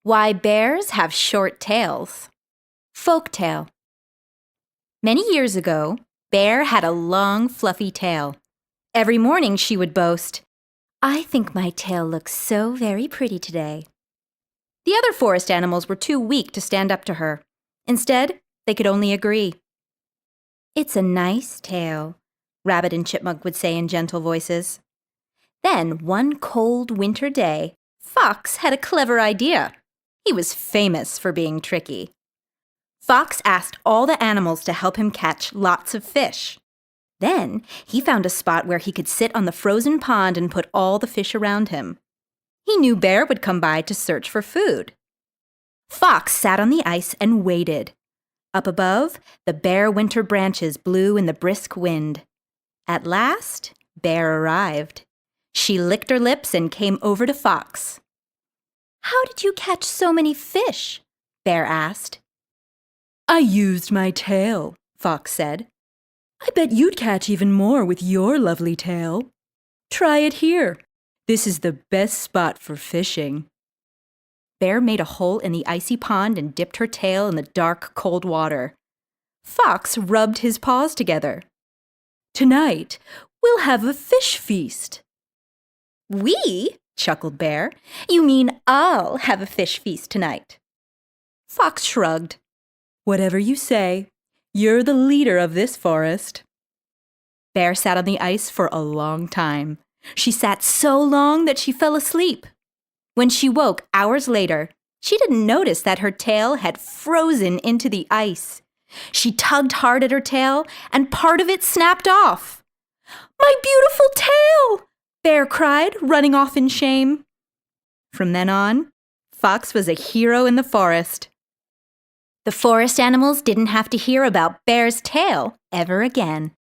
Why bears have short tails. Folktale. Many years ago, Bear had a long, fluffy tail. Every morning she would boast, "I think my tail looks so very pretty today." The other forest animals were too weak to stand up to her. Instead, they could only agree. "It's a nice tail," Rabbit and Chipmunk would say in gentle voices. Then, one cold winter day, Fox had a clever idea. He was famous for being tricky. Fox asked all the animals to help him catch lots of fish. Then he found a spot where he could sit on the frozen pond and put all the fish around him. He knew Bear would come by to search for food. Fox sat on the ice and waited. Up above, the bare winter branches blew in the brisk wind. At last, Bear arrived. She licked her lips and came over to Fox. "How did you catch so many fish?" Bear asked. "I used my tail," Fox said. "I bet you'd catch even more with your lovely tail. Try it here. This is the best spot for fishing." Bear made a hole in the icy pond and dipped her tail in the dark, cold water. Fox rubbed his paws together. "Tonight, we'll have a fish feast." "We?" chuckled Bear. "You mean I'll have a fish feast tonight?" Fox shrugged. "Whatever you say. You're the leader of this forest." Bear sat on the ice for a long time. She sat so long that she fell asleep. When she woke hours later, she didn't notice that her tail had frozen into the ice. She tugged hard at her tail, and part of it snapped off. "My beautiful tail!" Bear cried, running off in shame. From then on, Fox was a hero in the forest. The forest animals didn't have to hear about Bear's tail ever again.